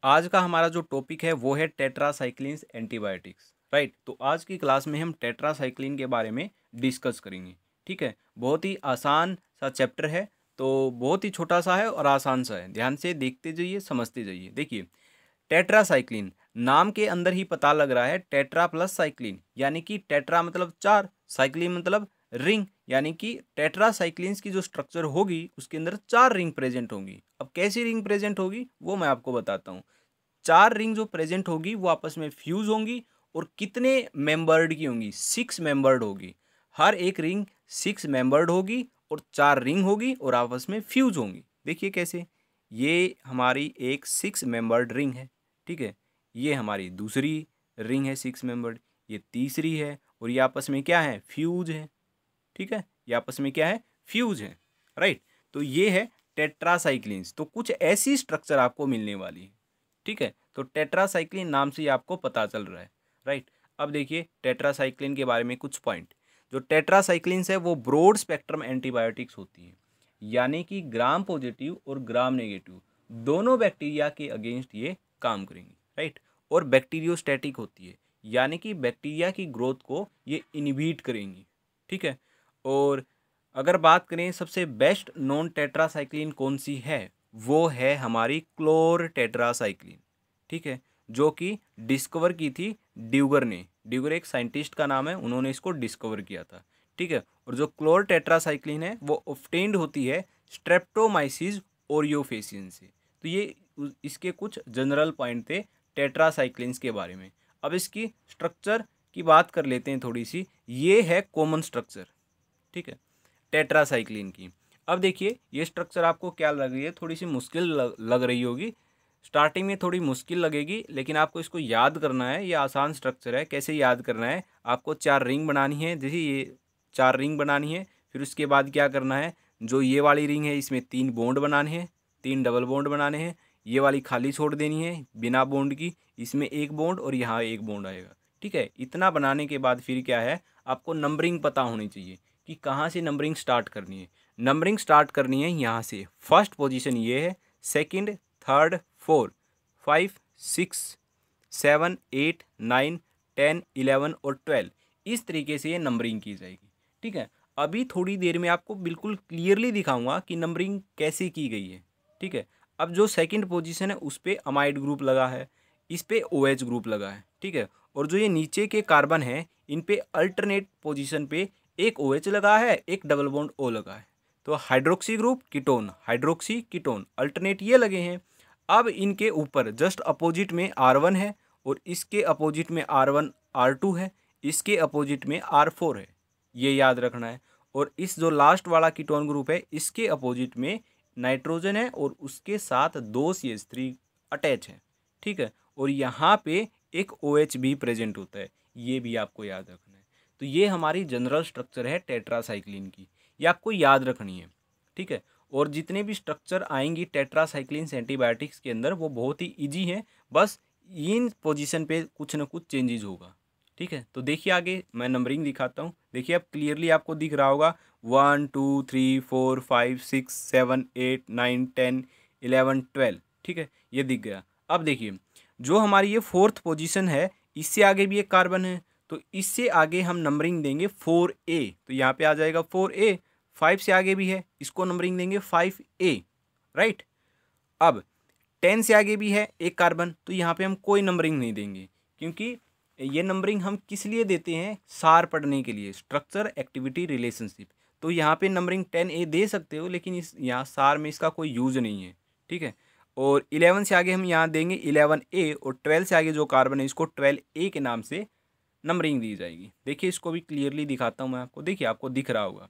आज का हमारा जो टॉपिक है वो है टेट्रासाइक्लिन्स एंटीबायोटिक्स, राइट। तो आज की क्लास में हम टेट्रासाइक्लिन के बारे में डिस्कस करेंगे। ठीक है, बहुत ही आसान सा चैप्टर है, तो बहुत ही छोटा सा है और आसान सा है। ध्यान से देखते जाइए, समझते जाइए। देखिए, टेट्रासाइक्लिन नाम के अंदर ही पता लग रहा है, टेट्रा प्लस साइक्लिन, यानी कि टेट्रा मतलब चार, साइक्लिन मतलब रिंग, यानी कि टेट्रासाइक्लिन्स की जो स्ट्रक्चर होगी उसके अंदर चार रिंग प्रेजेंट होंगी। अब कैसी रिंग प्रेजेंट होगी वो मैं आपको बताता हूँ। चार रिंग जो प्रेजेंट होगी वो आपस में फ्यूज होंगी और कितने मेंबर्ड की होंगी, सिक्स मेंबर्ड होगी। हर एक रिंग सिक्स मेंबर्ड होगी और चार रिंग होगी और आपस में फ्यूज होंगी। देखिए कैसे, ये हमारी एक सिक्स मेंबर्ड रिंग है। ठीक है, ये हमारी दूसरी रिंग है सिक्स मेंबर्ड, ये तीसरी है और ये आपस में क्या है, फ्यूज है। ठीक है, ये आपस में क्या है, फ्यूज है, राइट। तो ये है टेट्रासाइक्लिन्स। तो कुछ ऐसी स्ट्रक्चर आपको मिलने वाली है। ठीक है, तो टेट्रासाइक्लिन नाम से ही आपको पता चल रहा है, राइट। अब देखिए टेट्रासाइक्लिन के बारे में कुछ पॉइंट। जो टेट्रासाइक्लिन्स है वो ब्रॉड स्पेक्ट्रम एंटीबायोटिक्स होती है, यानी कि ग्राम पॉजिटिव और ग्राम नेगेटिव दोनों बैक्टीरिया के अगेंस्ट ये काम करेंगी, राइट। और बैक्टीरियोस्टैटिक होती है, यानी कि बैक्टीरिया की ग्रोथ को ये इनहिबिट करेंगी। ठीक है, और अगर बात करें सबसे बेस्ट नॉन टेट्रासाइक्लिन कौन सी है, वो है हमारी क्लोर टेट्रासाइक्लिन। ठीक है, जो कि डिस्कवर की थी ड्यूगर ने। ड्यूगर एक साइंटिस्ट का नाम है, उन्होंने इसको डिस्कवर किया था। ठीक है, और जो क्लोर टेट्रासाइक्लिन है वो ऑब्टेन्ड होती है स्ट्रेप्टोमाइसिस ओरियोफेसियन से। तो ये इसके कुछ जनरल पॉइंट थे टेट्रासाइक्लिन्स के बारे में। अब इसकी स्ट्रक्चर की बात कर लेते हैं थोड़ी सी। ये है कॉमन स्ट्रक्चर, ठीक है, टेट्रासाइक्लिन की। अब देखिए ये स्ट्रक्चर आपको क्या लग रही है, थोड़ी सी मुश्किल लग रही होगी। स्टार्टिंग में थोड़ी मुश्किल लगेगी, लेकिन आपको इसको याद करना है। ये आसान स्ट्रक्चर है। कैसे याद करना है, आपको चार रिंग बनानी है। जैसे ये चार रिंग बनानी है, फिर उसके बाद क्या करना है, जो ये वाली रिंग है इसमें तीन बॉन्ड बनाने हैं, तीन डबल बॉन्ड बनाने हैं। ये वाली खाली छोड़ देनी है बिना बॉन्ड की, इसमें एक बॉन्ड और यहाँ एक बॉन्ड आएगा। ठीक है, इतना बनाने के बाद फिर क्या है, आपको नंबरिंग पता होनी चाहिए कि कहाँ से नंबरिंग स्टार्ट करनी है। नंबरिंग स्टार्ट करनी है यहाँ से। फर्स्ट पोजीशन ये है, सेकंड, थर्ड, फोर, 5, 6, 7, 8, 9, 10, 11 और 12। इस तरीके से ये नंबरिंग की जाएगी। ठीक है, अभी थोड़ी देर में आपको बिल्कुल क्लियरली दिखाऊंगा कि नंबरिंग कैसे की गई है। ठीक है, अब जो सेकंड पोजीशन है उस पर अमाइड ग्रुप लगा है, इस पे OH ग्रुप लगा है। ठीक है, और जो ये नीचे के कार्बन है इन पे अल्टरनेट पोजीशन पे एक OH लगा है, एक डबल बॉन्ड O लगा है। तो hydroxy group ketone, hydroxy ketone, alternate ये लगे हैं। अब इनके ऊपर जस्ट अपोजिट में R1 है और इसके अपोजिट में R1 R2 है, इसके अपोजिट में R4 है, ये याद रखना है। और इस जो लास्ट वाला कीटोन ग्रुप है इसके अपोजिट में नाइट्रोजन है और उसके साथ दो CH3 अटैच है। ठीक है, और यहाँ पे एक OH भी प्रेजेंट होता है, ये भी आपको याद रखना है। तो ये हमारी जनरल स्ट्रक्चर है टेट्रासाइक्लिन की, ये आपको याद रखनी है। ठीक है, और जितने भी स्ट्रक्चर आएंगी टेट्रासाइक्लिन्स एंटीबायोटिक्स के अंदर वो बहुत ही इजी हैं, बस इन पोजीशन पे कुछ ना कुछ चेंजेस होगा। ठीक है, तो देखिए आगे मैं नंबरिंग दिखाता हूँ। देखिए अब क्लियरली आपको दिख रहा होगा 1 2 3 4 5 6 7 8 9 10 11 12। ठीक है, ये दिख गया। अब देखिए जो हमारी ये फोर्थ पोजीशन है, इससे आगे भी एक कार्बन है, तो इससे आगे हम नंबरिंग देंगे 4A। तो यहाँ पे आ जाएगा 4A। 5 से आगे भी है, इसको नंबरिंग देंगे 5A, राइट। अब 10 से आगे भी है एक कार्बन, तो यहाँ पे हम कोई नंबरिंग नहीं देंगे, क्योंकि ये नंबरिंग हम किस लिए देते हैं, सार पढ़ने के लिए, स्ट्रक्चर एक्टिविटी रिलेशनशिप। तो यहाँ पे नंबरिंग 10A दे सकते हो, लेकिन इस यहाँ सार में इसका कोई यूज नहीं है। ठीक है, और 11 से आगे हम यहाँ देंगे 11A और 12 से आगे जो कार्बन है इसको 12A के नाम से नंबरिंग दी जाएगी। देखिए इसको भी क्लियरली दिखाता हूँ मैं आपको। देखिए आपको दिख रहा होगा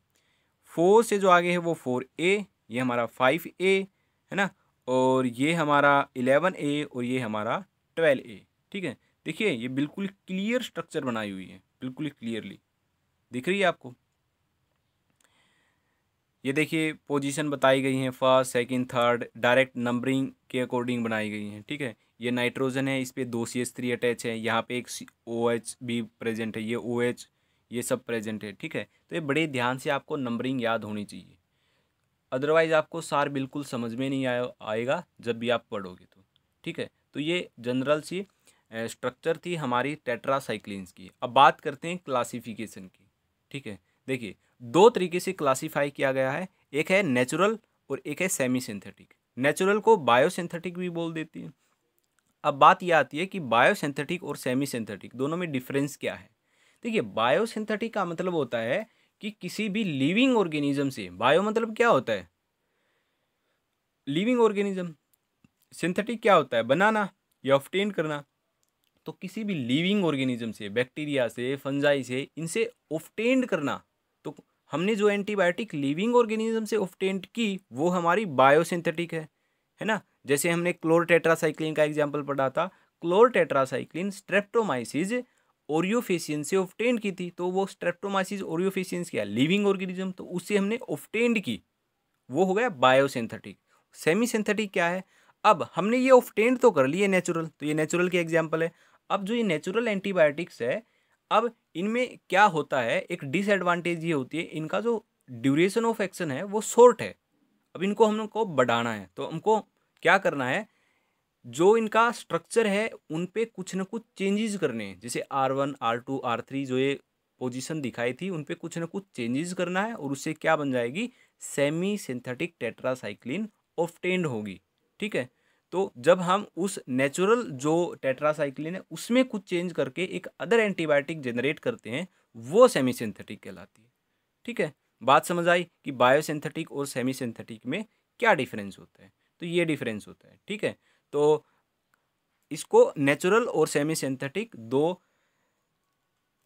4 से जो आगे है वो 4A, ये हमारा 5A है ना, और ये हमारा 11A और ये हमारा 12A। ठीक है, देखिए ये बिल्कुल क्लियर स्ट्रक्चर बनाई हुई है, बिल्कुल क्लियरली दिख रही है आपको। ये देखिए पोजीशन बताई गई हैं, first second third, direct numbering के अकॉर्डिंग बनाई गई हैं। ठीक है, ये नाइट्रोजन है, इस पे 2 CH3 अटैच है, यहाँ पे एक OH भी प्रेजेंट है, ये OH, ये सब प्रेजेंट है। ठीक है, तो ये बड़े ध्यान से आपको नंबरिंग याद होनी चाहिए, अदरवाइज आपको सार बिल्कुल समझ में नहीं आएगा जब भी आप पढ़ोगे तो। ठीक है, तो ये जनरल सी स्ट्रक्चर थी हमारी टेट्रासाइक्लिन्स की। अब बात करते हैं क्लासिफिकेशन की। ठीक है, देखिए दो तरीके से क्लासीफाई किया गया है, एक है नेचुरल और एक है सेमी सिंथेटिक। नेचुरल को बायोसिंथेटिक भी बोल देती है। अब बात यह आती है कि बायोसिंथेटिक और सेमी सिंथेटिक दोनों में डिफरेंस क्या है। देखिए बायोसिंथेटिक का मतलब होता है कि किसी भी लिविंग ऑर्गेनिज्म से, बायो मतलब क्या होता है, लिविंग ऑर्गेनिज्म, सिंथेटिक क्या होता है, बनाना या ऑब्टेन करना। तो किसी भी लिविंग ऑर्गेनिज्म से, बैक्टीरिया से, फंजाई से, इनसे ऑब्टेन्ड करना। तो हमने जो एंटीबायोटिक लिविंग ऑर्गेनिज्म से ऑब्टेन्ड की वो हमारी बायोसिंथेटिक है ना। जैसे हमने क्लोरटेट्रासाइक्लिन का एग्जांपल पढ़ा था, क्लोरटेट्रासाइक्लिन स्ट्रेप्टोमाइसिस ओरियोफेसियन से ऑब्टेन्ड की थी। तो वो स्ट्रेप्टोमाइसिस ओरियोफेसियंस क्या, लिविंग ऑर्गेनिज्म, तो उससे हमने ऑब्टेन्ड की, वो हो गया बायोसिंथेटिक। सेमी सिंथेटिक क्या है, अब हमने ये ऑब्टेन्ड तो कर लिए नेचुरल, तो ये नेचुरल के एग्जांपल है। अब जो ये नेचुरल एंटीबायोटिक्स है, अब इनमें क्या होता है, एक डिसएडवांटेज ये होती है, इनका जो ड्यूरेशन ऑफ एक्शन है वो शॉर्ट है। अब इनको हमको बढ़ाना है, तो हमको क्या करना है, जो इनका स्ट्रक्चर है उन पे कुछ ना कुछ चेंजेस करने हैं। जैसे R1 R2 R3 जो ये पोजीशन दिखाई थी उन पे कुछ ना कुछ चेंजेस करना है, और उससे क्या बन जाएगी, सेमी सिंथेटिक टेट्रासाइक्लिन ऑब्टेन्ड होगी। ठीक है, तो जब हम उस नेचुरल जो टेट्रासाइक्लिन है उसमें कुछ चेंज करके एक अदर एंटीबायोटिक जनरेट करते हैं, वो सेमी सिंथेटिक कहलाती है। ठीक है, बात समझ आई कि बायोसिंथेटिक और सेमी सिंथेटिक में क्या डिफरेंस होता है। तो ये डिफरेंस होता है। ठीक है, तो इसको नेचुरल और सेमी सिंथेटिक दो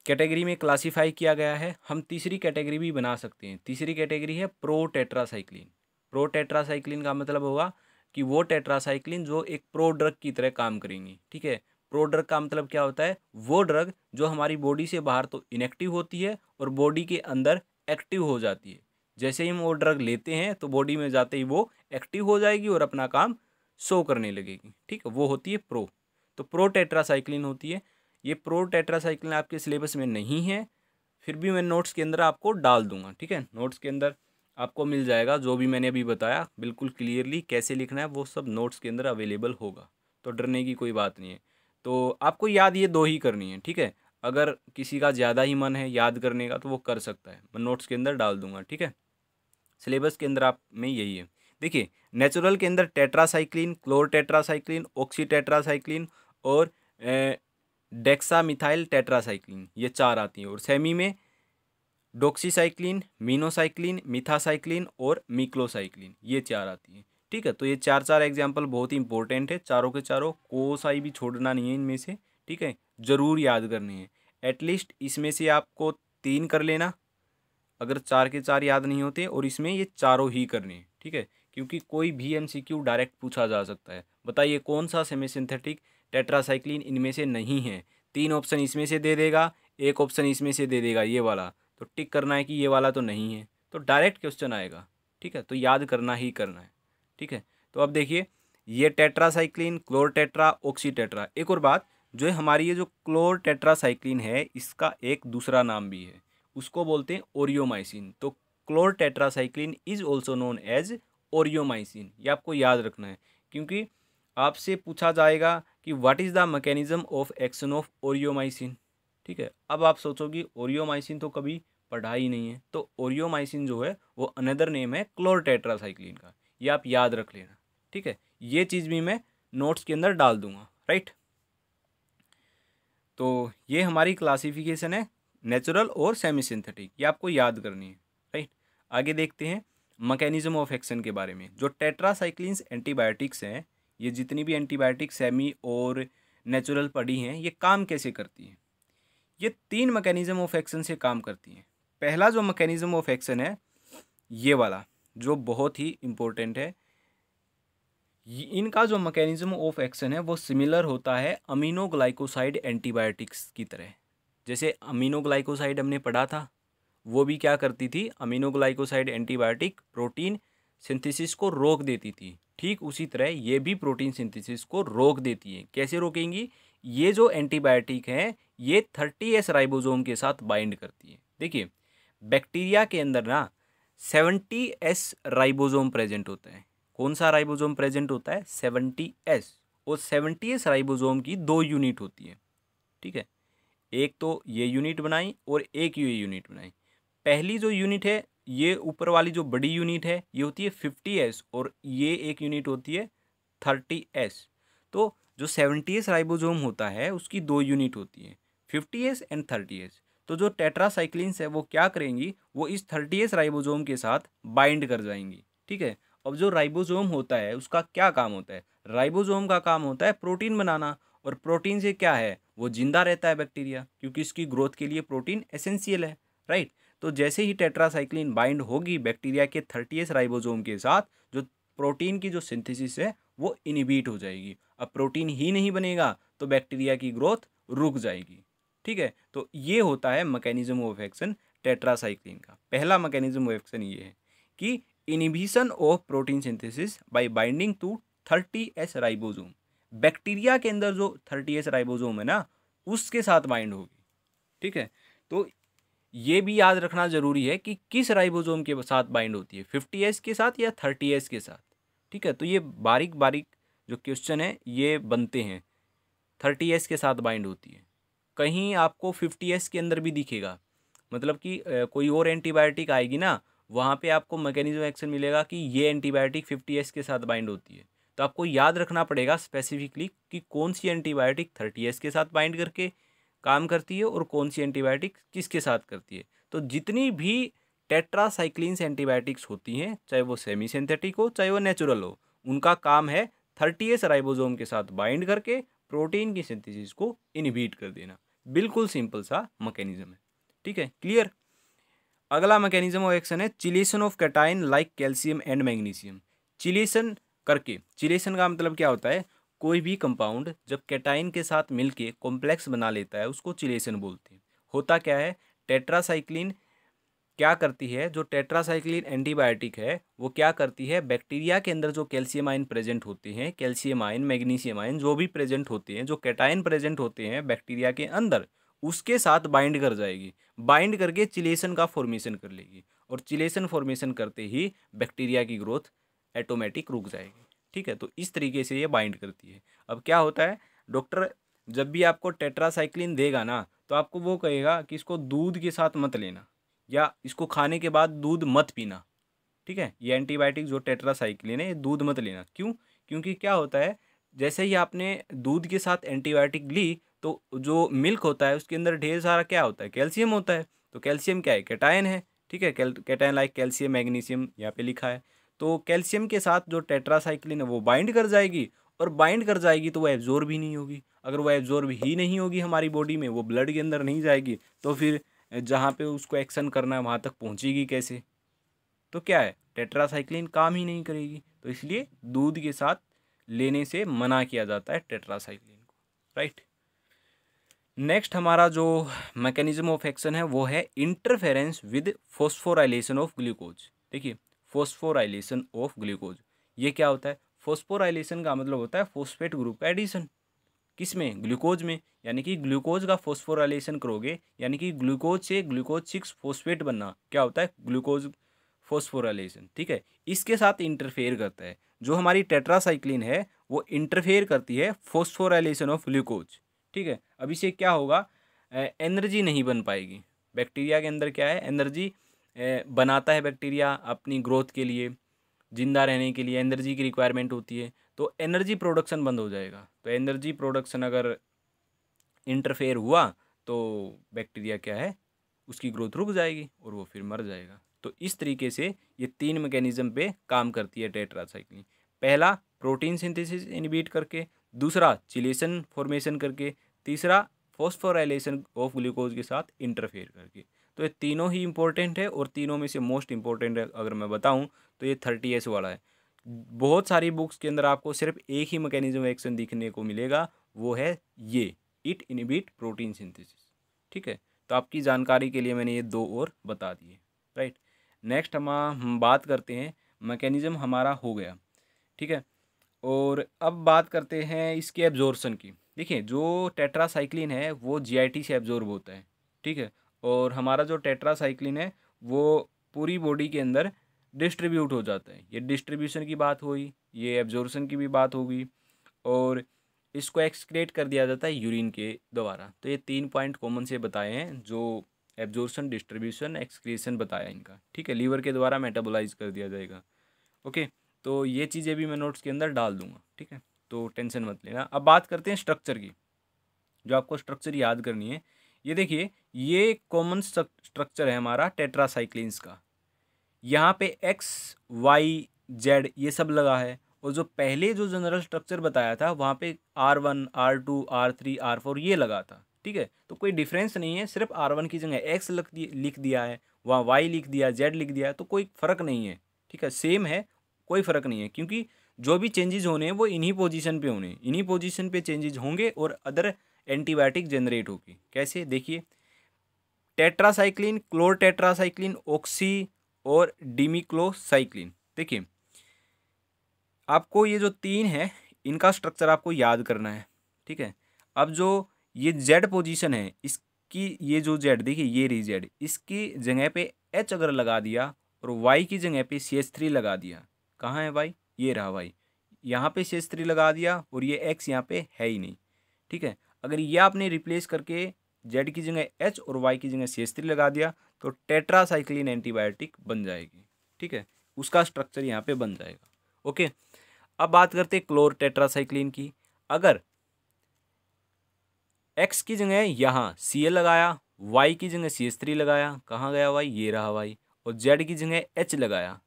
कैटेगरी में क्लासिफाई किया गया है। हम तीसरी कैटेगरी भी बना सकते हैं। तीसरी कैटेगरी है प्रो टेट्रासाइक्लिन। प्रो टेट्रासाइक्लिन का मतलब होगा कि वो टेट्रासाइक्लिन जो एक प्रो ड्रग की तरह काम करेंगी। ठीक है, प्रो ड्रग का मतलब क्या होता है, वो ड्रग जो हमारी बॉडी से बाहर तो इनएक्टिव होती है और बॉडी के अंदर एक्टिव हो जाती है। जैसे ही हम वो ड्रग लेते हैं तो बॉडी में जाते ही वो एक्टिव हो जाएगी और अपना काम शो करने लगेगी। ठीक है, वो होती है प्रो। तो प्रो टेट्रासाइक्लिन होती है। ये प्रो टेट्रासाइक्लिन आपके सिलेबस में नहीं है, फिर भी मैं नोट्स के अंदर आपको डाल दूंगा। ठीक है, नोट्स के अंदर आपको मिल जाएगा जो भी मैंने अभी बताया, बिल्कुल क्लियरली कैसे लिखना है वो सब नोट्स के अंदर अवेलेबल होगा, तो डरने की कोई बात नहीं है। तो आपको याद ये दो ही करनी है। ठीक है, अगर किसी का ज़्यादा ही मन है याद करने का तो वो कर सकता है, मैं नोट्स के अंदर डाल दूंगा। ठीक है, सिलेबस के अंदर आप में यही है। देखिए नेचुरल के अंदर टेट्रासाइक्लिन, क्लोर टेट्रासाइक्लिन, ऑक्सी टेट्रासाइक्लिन और डेक्सामिथाइल टेट्रासाइक्लिन, ये चार आती हैं। और सेमी में डोक्सीसाइक्लिन, मीनोसाइक्लिन, मिथासाइक्लिन और मिक्लोसाइक्लिन, ये चार आती हैं। ठीक है, तो ये चार चार एग्जाम्पल बहुत ही इंपॉर्टेंट है, चारों के चारों, कोसाई भी छोड़ना नहीं है इनमें से। ठीक है, ज़रूर याद करने हैं। एटलीस्ट इसमें से आपको 3 कर लेना, अगर 4 के 4 याद नहीं होते, और इसमें ये चारों ही करने हैं। ठीक है, क्योंकि कोई भी MCQ डायरेक्ट पूछा जा सकता है, बताइए कौन सा सेमी सिंथेटिक टेट्रासाइक्लिन इनमें से नहीं है। 3 ऑप्शन इसमें से दे देगा, एक ऑप्शन इसमें से दे देगा ये वाला, तो टिक करना है कि ये वाला तो नहीं है, तो डायरेक्ट क्वेश्चन आएगा। ठीक है, तो याद करना ही करना है। ठीक है, तो अब देखिए ये टेट्रासाइक्लिन, क्लोर टेट्रा, ऑक्सी टेट्रा। एक और बात, जो है हमारी ये जो क्लोर टेट्रासाइक्लिन है इसका एक दूसरा नाम भी है, उसको बोलते हैं ओरियोमाइसिन। तो chlortetracycline is also known as aureomycin, ये आपको याद रखना है, क्योंकि आपसे पूछा जाएगा कि what is the mechanism of action of aureomycin. ठीक है, अब आप सोचोगे ओरियोमाइसिन तो कभी पढ़ा ही नहीं है, तो ओरियोमाइसिन जो है वो अनदर नेम है क्लोर टेट्रासाइक्लिन का, ये आप याद रख लेना। ठीक है, ये चीज़ भी मैं नोट्स के अंदर डाल दूंगा। राइट, तो ये हमारी क्लासिफिकेशन है नेचुरल और सेमी सिंथेटिक, ये आपको याद करनी है। राइट, आगे देखते हैं मैकेनिज्म ऑफ एक्शन के बारे में। जो टेट्रासाइक्लिन्स एंटीबायोटिक्स हैं, ये जितनी भी एंटीबायोटिक सेमी और नेचुरल पढ़ी हैं, ये काम कैसे करती हैं। ये 3 मैकेनिज्म ऑफ एक्शन से काम करती हैं। पहला जो मैकेनिज्म ऑफ एक्शन है ये वाला, जो बहुत ही इम्पोर्टेंट है, इनका जो मैकेनिज्म ऑफ एक्शन है वो सिमिलर होता है अमीनोग्लाइकोसाइड एंटीबायोटिक्स की तरह। जैसे अमीनोग्लाइकोसाइड हमने पढ़ा था, वो भी क्या करती थी, अमीनोग्लाइकोसाइड एंटीबायोटिक प्रोटीन सिंथेसिस को रोक देती थी। ठीक उसी तरह ये भी प्रोटीन सिंथेसिस को रोक देती है। कैसे रोकेंगी, ये जो एंटीबायोटिक है ये 30S राइबोसोम के साथ बाइंड करती है। देखिए बैक्टीरिया के अंदर ना 70S राइबोसोम प्रेजेंट होता है। कौन सा राइबोसोम प्रेजेंट होता है, 70S। और 70s राइबोसोम की 2 यूनिट होती है, ठीक है। एक तो ये यूनिट बनाई और एक ये यूनिट बनाई। पहली जो यूनिट है, ये ऊपर वाली जो बड़ी यूनिट है, ये होती है 50s और ये एक यूनिट होती है 30s। तो जो 70s राइबोसोम होता है उसकी 2 यूनिट होती है, 50s एंड 30s। तो जो टेट्रासाइक्लिन्स है वो क्या करेंगी, वो इस 30s राइबोसोम के साथ बाइंड कर जाएंगी, ठीक है। अब जो राइबोसोम होता है उसका क्या काम होता है, राइबोसोम का काम होता है प्रोटीन बनाना, और प्रोटीन से क्या है, वो जिंदा रहता है बैक्टीरिया, क्योंकि इसकी ग्रोथ के लिए प्रोटीन एसेंशियल है, राइट। तो जैसे ही टेट्रासाइक्लिन बाइंड होगी बैक्टीरिया के 30s राइबोसोम के साथ, जो प्रोटीन की जो सिंथेसिस है वो इनिबिट हो जाएगी। अब प्रोटीन ही नहीं बनेगा तो बैक्टीरिया की ग्रोथ रुक जाएगी, ठीक है। तो ये होता है मैकेनिज्म ऑफ एक्शन टेट्रासाइक्लिन का। पहला मैकेनिज्म ऑफ एक्शन ये है कि inhibition of protein synthesis by binding to 30s ribosome. Bacteria के अंदर जो 30s राइबोसोम है ना, उसके साथ बाइंड होगी, ठीक है। तो ये भी याद रखना जरूरी है कि किस राइबोसोम के साथ बाइंड होती है, 50s के साथ या 30s के साथ, ठीक है। तो ये बारीक बारीक जो क्वेश्चन है ये बनते हैं, 30s के साथ बाइंड होती है। कहीं आपको 50s के अंदर भी दिखेगा, मतलब कि कोई और एंटीबायोटिक आएगी ना, वहाँ पे आपको मैकेनिज्म एक्शन मिलेगा कि ये एंटीबायोटिक 50s के साथ बाइंड होती है। तो आपको याद रखना पड़ेगा स्पेसिफिकली कि कौन सी एंटीबायोटिक 30s के साथ बाइंड करके काम करती है और कौन सी एंटीबायोटिक किसके साथ करती है। तो जितनी भी टेट्रासाइक्लिन्स एंटीबायोटिक्स होती हैं, चाहे वो सेमी सिंथेटिक हो चाहे वो नेचुरल हो, उनका काम है 30s राइबोसोम के साथ बाइंड करके प्रोटीन की सिंथेसिस को इनहिबिट कर देना। बिल्कुल सिंपल सा मैकेनिज्म है, ठीक है, क्लियर। अगला मैकेनिज्म ऑफ एक्शन है chelation of cation like calcium and magnesium. Chelation करके, चिलेशन का मतलब क्या होता है, कोई भी कंपाउंड जब कैटायन के साथ मिलके कॉम्प्लेक्स बना लेता है उसको चिलेशन बोलते हैं। होता क्या है, टेट्रासाइक्लिन क्या करती है, जो टेट्रासाइक्लिन एंटीबायोटिक है वो क्या करती है, बैक्टीरिया के अंदर जो कैल्शियम आयन प्रेजेंट होते हैं, कैल्शियम आयन मैग्नीशियम आयन जो भी प्रेजेंट होते हैं, जो कैटायन प्रेजेंट होते हैं बैक्टीरिया के अंदर, उसके साथ बाइंड कर जाएगी, बाइंड करके चिलेशन का फॉर्मेशन कर लेगी, और चिलेशन फॉर्मेशन करते ही बैक्टीरिया की ग्रोथ ऑटोमेटिक रुक जाएगी, ठीक है। तो इस तरीके से ये बाइंड करती है। अब क्या होता है, डॉक्टर जब भी आपको टेट्रासाइक्लिन देगा ना, तो आपको वो कहेगा कि इसको दूध के साथ मत लेना, या इसको खाने के बाद दूध मत पीना, ठीक है। ये एंटीबायोटिक जो टेट्रासाइक्लिन है, ये दूध मत लेना। क्यों? क्योंकि क्या होता है, जैसे ही आपने दूध के साथ एंटीबायोटिक ली तो जो मिल्क होता है उसके अंदर ढेर सारा क्या होता है, कैल्शियम होता है। तो कैल्शियम क्या है, कैटायन है, ठीक है। कैटायन लाइक कैल्शियम मैग्नीशियम यहाँ पे लिखा है। तो कैल्शियम के साथ जो टेट्रासाइक्लिन है वो बाइंड कर जाएगी, और बाइंड कर जाएगी तो वो एब्जॉर्ब ही नहीं होगी। अगर वो एब्जॉर्ब ही नहीं होगी हमारी बॉडी में, वो ब्लड के अंदर नहीं जाएगी, तो फिर जहाँ पे उसको एक्शन करना है वहाँ तक पहुँचेगी कैसे। तो क्या है, टेट्रासाइक्लिन काम ही नहीं करेगी। तो इसलिए दूध के साथ लेने से मना किया जाता है टेट्रासाइक्लिन को, राइट। नेक्स्ट हमारा जो मैकेनिज्म ऑफ एक्शन है वो है interference with phosphorylation of glucose. देखिए, फॉस्फोराइलेशन ऑफ ग्लूकोज ये क्या होता है, फॉस्फोराइलेशन का मतलब होता है फॉस्फेट ग्रुप का एडिशन, किसमें, ग्लूकोज में। यानी कि ग्लूकोज का फॉस्फोराइलेशन करोगे, यानी कि ग्लूकोज से ग्लूकोज 6 फॉस्फेट बनना, क्या होता है, ग्लूकोज फॉस्फोराइलेशन, ठीक है। इसके साथ इंटरफेयर करता है, जो हमारी टेट्रासाइक्लिन है वो इंटरफेयर करती है फॉस्फोराइलेशन ऑफ ग्लूकोज, ठीक है। अब इसे क्या होगा, एनर्जी नहीं बन पाएगी। बैक्टीरिया के अंदर क्या है, एनर्जी बनाता है बैक्टीरिया अपनी ग्रोथ के लिए, जिंदा रहने के लिए एनर्जी की रिक्वायरमेंट होती है। तो एनर्जी प्रोडक्शन बंद हो जाएगा। तो एनर्जी प्रोडक्शन अगर इंटरफेयर हुआ तो बैक्टीरिया क्या है, उसकी ग्रोथ रुक जाएगी और वो फिर मर जाएगा। तो इस तरीके से ये 3 मैकेनिज्म पे काम करती है टेट्रासाइक्लिन। पहला प्रोटीन सिंथेसिस इनहिबिट करके, दूसरा चिलेशन फॉर्मेशन करके, तीसरा फॉस्फोराइलेशन ऑफ ग्लूकोज के साथ इंटरफेयर करके। तो ये तीनों ही इंपॉर्टेंट है, और तीनों में से मोस्ट इंपॉर्टेंट अगर मैं बताऊं तो ये 30s वाला है। बहुत सारी बुक्स के अंदर आपको सिर्फ एक ही मैकेनिज्म एक्शन दिखने को मिलेगा, वो है ये, इट इनहिबिट प्रोटीन सिंथेसिस, ठीक है। तो आपकी जानकारी के लिए मैंने ये 2 और बता दिए, राइट। नेक्स्ट हम बात करते हैं, मैकेनिज्म हमारा हो गया, ठीक है। और अब बात करते हैं इसके एब्जॉर्प्शन की। देखिए, जो टेट्रासाइक्लिन है वो जीआईटी से एब्जॉर्ब होता है, ठीक है। और हमारा जो टेट्रासाइक्लिन है वो पूरी बॉडी के अंदर डिस्ट्रीब्यूट हो जाता है। ये डिस्ट्रीब्यूशन की बात हुई, ये एब्जॉर्प्शन की भी बात होगी। और इसको एक्सक्रीट कर दिया जाता है यूरिन के द्वारा। तो ये 3 पॉइंट कॉमन से बताए हैं जो एब्जॉर्प्शन, डिस्ट्रीब्यूशन, एक्सक्रीशन बताया इनका, ठीक है। लीवर के द्वारा मेटाबोलाइज कर दिया जाएगा। ओके, तो ये चीज़ें भी मैं नोट्स के अंदर डाल दूंगा, ठीक है, तो टेंशन मत लेना। अब बात करते हैं स्ट्रक्चर की, जो आपको स्ट्रक्चर याद करनी है। ये देखिए, ये कॉमन स्ट्रक्चर है हमारा टेट्रासाइक्लिन्स का। यहाँ पे एक्स वाई जेड ये सब लगा है, और जो पहले जो जनरल स्ट्रक्चर बताया था वहाँ पे R1 R2 R3 R4 ये लगा था, ठीक है। तो कोई डिफरेंस नहीं है, सिर्फ R1 की जगह एक्स लिख दिया है, वहाँ वाई लिख दिया, जेड लिख दिया है, तो कोई फ़र्क नहीं है, ठीक है, सेम है, कोई फ़र्क नहीं है। क्योंकि जो भी चेंजेस होने हैं वो इन्हीं पोजीशन पे होने हैं, इन्हीं पोजीशन पे चेंजेस होंगे और अदर एंटीबायोटिक जनरेट होगी। कैसे, देखिए, टेट्रासाइक्लिन, क्लोर टेट्रासाइक्लिन, ऑक्सी और डिमिक्लोसाइक्लिन। देखिए, आपको ये जो 3 है इनका स्ट्रक्चर आपको याद करना है, ठीक है। अब जो ये जेड पोजीशन है इसकी, ये जो जेड देखिए, ये रही जेड, इसकी जगह पे एच अगर लगा दिया और वाई की जगह पे CH3 लगा दिया, कहाँ है वाई, ये रहा वाई, यहाँ पे CH3 लगा दिया और ये एक्स यहाँ पे है ही नहीं, ठीक है। अगर ये आपने रिप्लेस करके जेड की जगह एच और वाई की जगह CH3 लगा दिया तो टेट्रासाइक्लिन एंटीबायोटिक बन जाएगी, ठीक है, उसका स्ट्रक्चर यहाँ पे बन जाएगा। ओके, अब बात करते हैं क्लोर टेट्रासाइक्लिन की। अगर एक्स की जगह यहाँ Cl लगाया, वाई की जगह CH3 लगाया, कहाँ गया वाई, ये रहा वाई, और जेड की जगह H लगाया,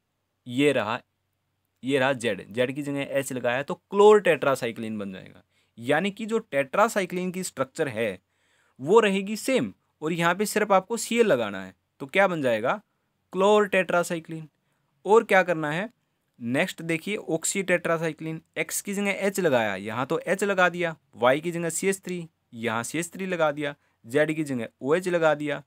ये रहा जेड, जेड की जगह H लगाया, तो क्लोर टेट्रासाइक्लिन बन जाएगा। यानी कि जो टेट्रासाइक्लिन की स्ट्रक्चर है वो रहेगी सेम, और यहाँ पे सिर्फ आपको Cl लगाना है, तो क्या बन जाएगा, क्लोर टेट्रासाइक्लिन। और क्या करना है, नेक्स्ट देखिए, ऑक्सी टेट्रासाइक्लिन, एक्स की जगह H लगाया, यहाँ तो H लगा दिया, वाई की जगह CH3, यहाँ CH3 लगा दिया, जेड की जगह OH लगा दिया,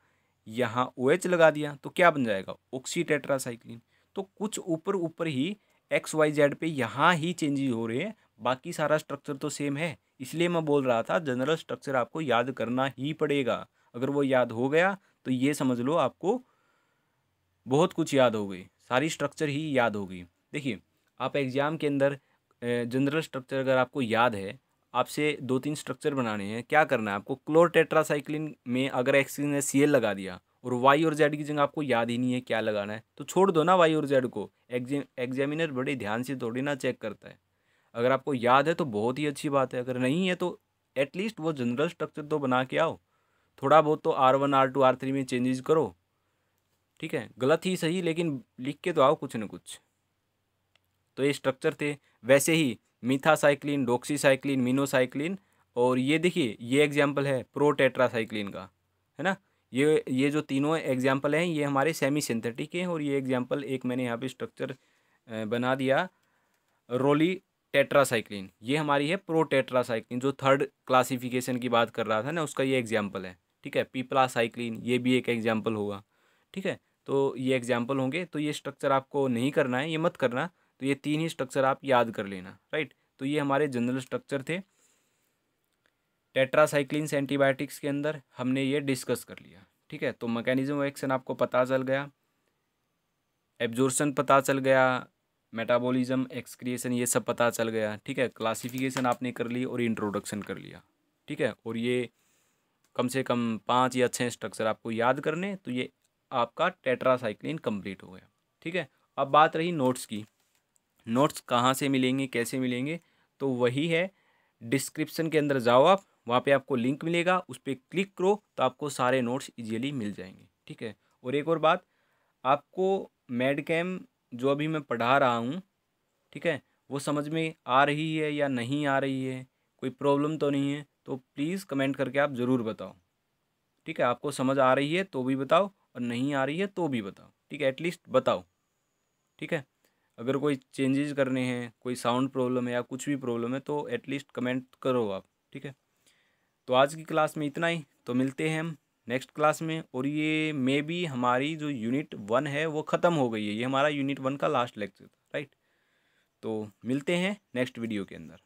यहाँ OH लगा दिया, तो क्या बन जाएगा, ऑक्सी टेट्रासाइक्लिन। तो कुछ ऊपर ऊपर ही XYZ पे यहाँ ही चेंजेस हो रहे हैं, बाकी सारा स्ट्रक्चर तो सेम है। इसलिए मैं बोल रहा था जनरल स्ट्रक्चर आपको याद करना ही पड़ेगा। अगर वो याद हो गया तो ये समझ लो आपको बहुत कुछ याद हो गई, सारी स्ट्रक्चर ही याद हो गई। देखिए, आप एग्ज़ाम के अंदर जनरल स्ट्रक्चर अगर आपको याद है, आपसे 2-3 स्ट्रक्चर बनाने हैं, क्या करना है आपको, क्लोर टेट्रासाइक्लिन में अगर एक्स ने Cl लगा दिया और वाई और जेड की जगह आपको याद ही नहीं है क्या लगाना है, तो छोड़ दो ना वाई और जेड को। एग्जामिनर बड़े ध्यान से थोड़ी ना चेक करता है। अगर आपको याद है तो बहुत ही अच्छी बात है, अगर नहीं है तो एटलीस्ट वो जनरल स्ट्रक्चर तो बना के आओ। थोड़ा बहुत तो R1 R2 R3 में चेंजेस करो, ठीक है, गलत ही सही लेकिन लिख के तो आओ कुछ न कुछ। तो ये स्ट्रक्चर थे। वैसे ही मीथासाइक्लिन, डॉक्सीसाइक्लिन, मिनोसाइक्लिन, और ये देखिए ये एग्जाम्पल है प्रोटेट्रासाइक्लिन का, है ना। ये जो तीनों एग्जाम्पल हैं ये हमारे सेमी सिंथेटिक हैं, और ये एग्जाम्पल एक मैंने यहाँ पे स्ट्रक्चर बना दिया, रोली टेट्रासाइक्लिन, ये हमारी है प्रोटेट्रासाइक्लिन, जो 3rd क्लासिफिकेशन की बात कर रहा था ना, उसका ये एग्जाम्पल है, ठीक है। पीपलासाइक्लिन ये भी एक एग्जाम्पल होगा, ठीक है। तो ये एग्जाम्पल होंगे, तो ये स्ट्रक्चर आपको नहीं करना है, ये मत करना। तो ये 3 ही स्ट्रक्चर आप याद कर लेना, राइट। तो ये हमारे जनरल स्ट्रक्चर थे। टेट्रासाइक्लिन्स एंटीबायोटिक्स के अंदर हमने ये डिस्कस कर लिया, ठीक है। तो मैकेनिज्म ऑफ एक्शन आपको पता चल गया, एब्जॉर्प्शन पता चल गया, मेटाबॉलिज्म, एक्सक्रिएशन ये सब पता चल गया, ठीक है। क्लासिफिकेशन आपने कर ली और इंट्रोडक्शन कर लिया, ठीक है। और ये कम से कम 5 या 6 स्ट्रक्चर आपको याद करने, तो ये आपका टेट्रासाइक्लिन कंप्लीट हो गया, ठीक है। अब बात रही नोट्स की। नोट्स कहाँ से मिलेंगे, कैसे मिलेंगे, तो वही है, डिस्क्रिप्शन के अंदर जाओ आप, वहाँ पे आपको लिंक मिलेगा, उस पर क्लिक करो तो आपको सारे नोट्स इजीली मिल जाएंगे, ठीक है। और एक और बात, आपको मेडकेम जो अभी मैं पढ़ा रहा हूँ, ठीक है, वो समझ में आ रही है या नहीं आ रही है, कोई प्रॉब्लम तो नहीं है, तो प्लीज़ कमेंट करके आप ज़रूर बताओ, ठीक है। आपको समझ आ रही है तो भी बताओ, और नहीं आ रही है तो भी बताओ, ठीक है, एटलीस्ट बताओ, ठीक है। अगर कोई चेंजेस करने हैं, कोई साउंड प्रॉब्लम है या कुछ भी प्रॉब्लम है, तो एटलीस्ट कमेंट करो आप, ठीक है। तो आज की क्लास में इतना ही, तो मिलते हैं हम नेक्स्ट क्लास में। और ये मे बी हमारी जो यूनिट 1 है वो ख़त्म हो गई है, ये हमारा यूनिट 1 का लास्ट लेक्चर था, राइट। तो मिलते हैं नेक्स्ट वीडियो के अंदर।